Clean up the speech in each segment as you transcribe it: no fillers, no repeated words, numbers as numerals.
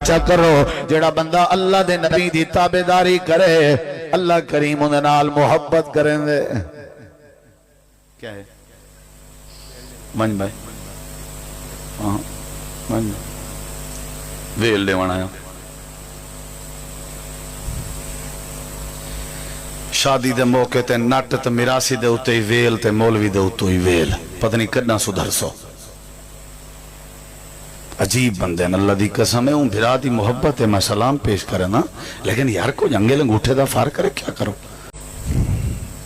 चा करो जेड़ा बंदा अल्लाह दे नबी दी ताबेदारी करे अल्लाह करीम उहदे नाल मुहब्बत करेंदे। क्या है मन भाई? हाँ मन वेल देवाना है। शादी दे मौके ते नट ते मिरासी दे उत्ते ही वेल ते मौलवी दे उत्ते ही वेल, पता नहीं कदना सुधर सो। अजीब बंदे न, अल्लाह दी कसम है। भिरा दी मोहब्बत है, मैं सलाम पेश करे ना, लेकिन यार को अंगे अंगूठे दा फार करे क्या करो।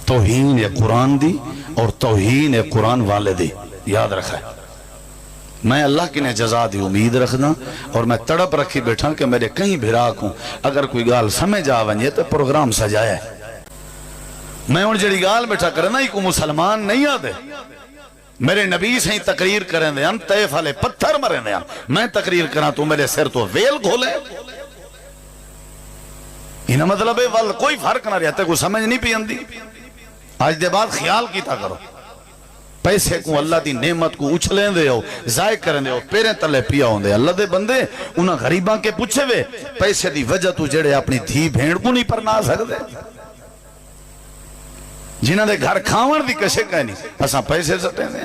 तौहीन है कुरान दी और तौहीन है कुरान वाले दी, याद रखा है। मैं अल्लाह की ने जजा दी उम्मीद रखना और मैं तड़प रखी बैठा कि मेरे कहीं भिरा को अगर कोई गाल समझ आ वजे तो प्रोग्राम सजाया है। मैं हूं जी गाल बैठा करना ही को मुसलमान नहीं आते। मेरे नबी से ही तकरीर करें दे तैफ वाले पत्थर मरे दे, मैं तकरीर करा तू मेरे सिर तो वेल खोले। इना मतलब है वल कोई फर्क ना रहता, कोई समझ नहीं पी आती। आज दे बाद ख्याल कीता करो, पैसे को अल्लाह दी नेमत को उछले दे हो, जाय करने हो, पेरे तले पिया होंदे। अल्लाह दे बंदे उन्हां गरीबां के पूछे वे पैसे दी वजह तू जेड़े अपनी धी भेड़ को नहीं परना सकदे, जिन्हां दे घर खावन दी कशे कह नहीं, असां पैसे सटे ने।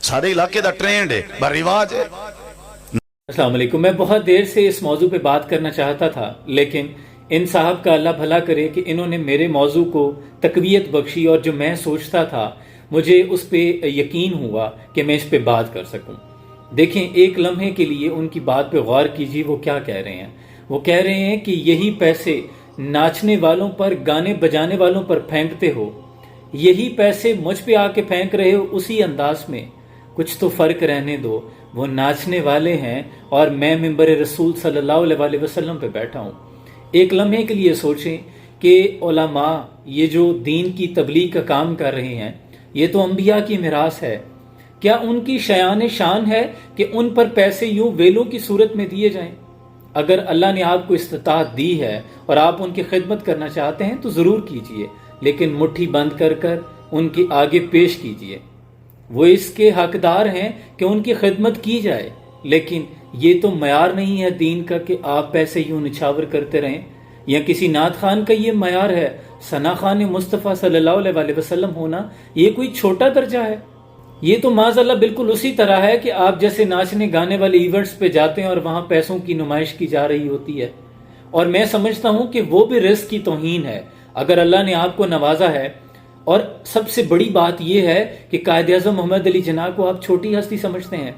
सारे इलाके दा ट्रेंड है, रिवाज है। अस्सलाम वालेकुम। मैं बहुत देर से इस मौजू पे बात करना चाहता था, लेकिन इन साहब का अल्लाह भला करे कि इन्होंने मेरे मौजू को तकवीयत बख्शी और जो मैं सोचता था मुझे उस पर यकीन हुआ कि मैं इस पे बात कर सकूं। देखें, एक लम्हे के लिए उनकी बात पे गौर कीजिए, वो क्या कह रहे हैं। वो कह रहे हैं कि यही पैसे नाचने वालों पर, गाने बजाने वालों पर फेंकते हो, यही पैसे मुझ पे आके फेंक रहे हो उसी अंदाज में। कुछ तो फर्क रहने दो, वो नाचने वाले हैं और मैं मिंबर रसूल सल्लल्लाहु अलैहि वसल्लम पे बैठा हूँ। एक लम्हे के लिए सोचें कि उलमा ये जो दीन की तबलीग का काम कर रहे हैं, ये तो अंबिया की मिरास है। क्या उनकी शयान शान है कि उन पर पैसे यूं वेलों की सूरत में दिए जाएं? अगर अल्लाह ने आपको इस्तिताअत दी है और आप उनकी खिदमत करना चाहते हैं तो ज़रूर कीजिए, लेकिन मुट्ठी बंद कर कर उनके आगे पेश कीजिए। वो इसके हकदार हैं कि उनकी खिदमत की जाए, लेकिन ये तो मयार नहीं है दीन का कि आप पैसे यूं निछावर करते रहें। या किसी नात खान का ये मयार है सना खान मुस्तफ़ा सल्लल्लाहु अलैहि वसल्लम होना, ये कोई छोटा दर्जा है? ये तो माज़अल्लाह बिल्कुल उसी तरह है कि आप जैसे नाचने गाने वाले इवेंट्स पे जाते हैं और वहां पैसों की नुमाइश की जा रही होती है। और मैं समझता हूं कि वो भी रिस्क की तौहीन है। अगर अल्लाह ने आपको नवाजा है, और सबसे बड़ी बात यह है कि कायद-ए-आज़म मोहम्मद अली जिन्नाह को आप छोटी हस्ती समझते हैं।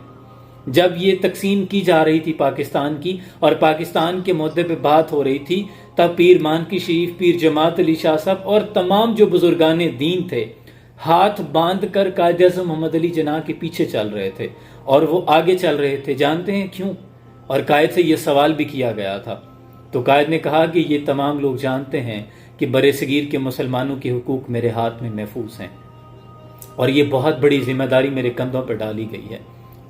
जब ये तकसीम की जा रही थी पाकिस्तान की और पाकिस्तान के मुद्दे पे बात हो रही थी, तब पीर मानकी शरीफ, पीर जमात अली शाह साहब और तमाम जो बुजुर्गाने दीन थे हाथ बांध कर कायद-ए-आज़म मोहम्मद अली जिन्नाह के पीछे चल रहे थे और वो आगे चल रहे थे। जानते हैं क्यों? और कायद से ये सवाल भी किया गया था, तो कायद ने कहा कि ये तमाम लोग जानते हैं कि बरे सगीर के मुसलमानों के हुकूक मेरे हाथ में महफूज हैं और ये बहुत बड़ी जिम्मेदारी मेरे कंधों पर डाली गई है।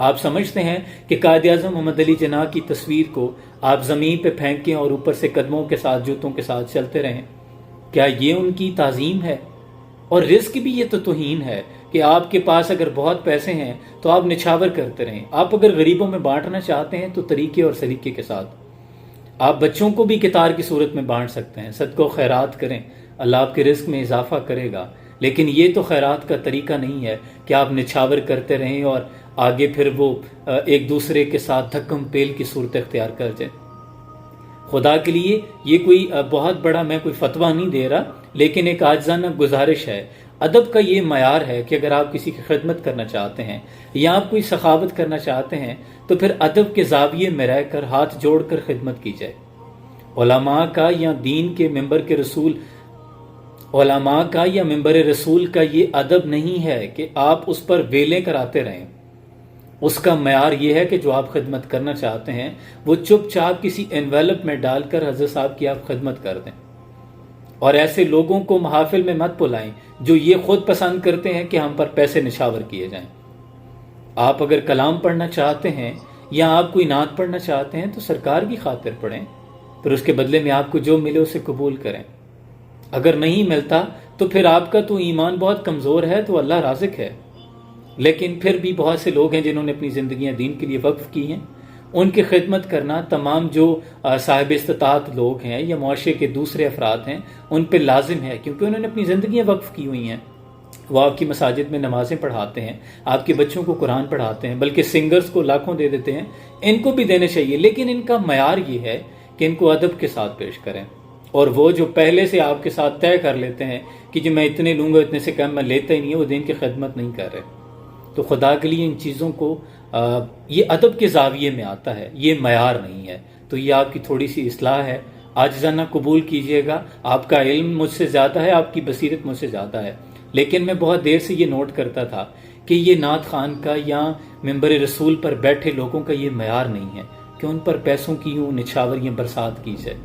आप समझते हैं कि कायद-ए-आज़म मोहम्मद अली जिन्नाह की तस्वीर को आप ज़मीन पे फेंकें और ऊपर से कदमों के साथ, जूतों के साथ चलते रहें? क्या ये उनकी ताज़ीम है? और रिस्क भी ये तो तौहीन है कि आपके पास अगर बहुत पैसे हैं तो आप निछावर करते रहें। आप अगर गरीबों में बांटना चाहते हैं तो तरीके और सलीके के साथ आप बच्चों को भी कितार की सूरत में बांट सकते हैं। सदको खैरात करें, अल्लाह आपके रिस्क में इजाफा करेगा। लेकिन ये तो खैरात का तरीका नहीं है कि आप निछावर करते रहें और आगे फिर वो एक दूसरे के साथ धक्कम पेल की सूरत इख्तियार कर जाए। खुदा के लिए ये कोई बहुत बड़ा मैं कोई फतवा नहीं दे रहा, लेकिन एक आजिज़ाना गुजारिश है। अदब का ये मयार है कि अगर आप किसी की खिदमत करना चाहते हैं या आप कोई सखावत करना चाहते हैं तो फिर अदब के जाविये में रहकर हाथ जोड़कर खिदमत की जाए। उलमा का या दीन के मिंबर के रसूल, उलमा का या मिंबर रसूल का ये अदब नहीं है कि आप उस पर वेलें कराते रहें। उसका मयार ये है कि जो आप खिदमत करना चाहते हैं वो चुपचाप किसी एनवेलप में डालकर हज़रत साहब की आप खिदमत कर दें। और ऐसे लोगों को महफिल में मत बुलाएं जो ये खुद पसंद करते हैं कि हम पर पैसे निछावर किए जाएं। आप अगर कलाम पढ़ना चाहते हैं या आप कोई नात पढ़ना चाहते हैं तो सरकार की खातिर पढ़ें, फिर उसके बदले में आपको जो मिले उसे कबूल करें। अगर नहीं मिलता तो फिर आपका तो ईमान बहुत कमज़ोर है, तो अल्लाह राज़िक है। लेकिन फिर भी बहुत से लोग हैं जिन्होंने अपनी ज़िंदगियां दीन के लिए वक्फ की हैं ان کی خدمت کرنا تمام جو صاحب استطاعت لوگ ہیں یا معاشرے کے دوسرے افراد ہیں ان پہ لازم ہے، کیونکہ انہوں نے اپنی زندگیاں وقف کی ہوئی ہیں۔ وہ آپ کی مساجد میں نمازیں پڑھاتے ہیں، آپ کے بچوں کو قرآن پڑھاتے ہیں، بلکہ سنگرز کو لاکھوں دے دیتے ہیں، ان کو بھی دینے چاہیے، لیکن ان کا معیار یہ ہے کہ ان کو ادب کے ساتھ پیش کریں۔ اور وہ جو پہلے سے آپ کے ساتھ طے کر لیتے ہیں کہ جو میں اتنے لوں گا اتنے سے کم میں لیتا ہی نہیں، وہ دین کی خدمت نہیں کر رہے۔ تو خدا کے لیے ان چیزوں کو یہ ادب کے زاویے میں آتا ہے، یہ معیار نہیں ہے۔ تو یہ آپ کی تھوڑی سی اصلاح ہے، عاجزانہ قبول کیجئے گا۔ آپ کا علم مجھ سے زیادہ ہے، آپ کی بصیرت مجھ سے زیادہ ہے، لیکن میں بہت دیر سے یہ نوٹ کرتا تھا کہ یہ نعت خان کا یا ممبر رسول پر بیٹھے لوگوں کا یہ معیار نہیں ہے کہ ان پر پیسوں کی یوں نچھاوریاں برسات کی جائے۔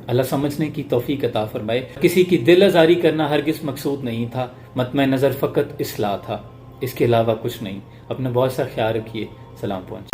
اللہ سمجھنے کی توفیق عطا فرمائے۔ کسی کی دل آزاری کرنا ہرگز مقصود نہیں تھا، مطمع نظر فقط اصلاح تھا، اس کے علاوہ کچھ نہیں۔ اپنا بہت سا خیال رکھیے۔ سلام پہنچے۔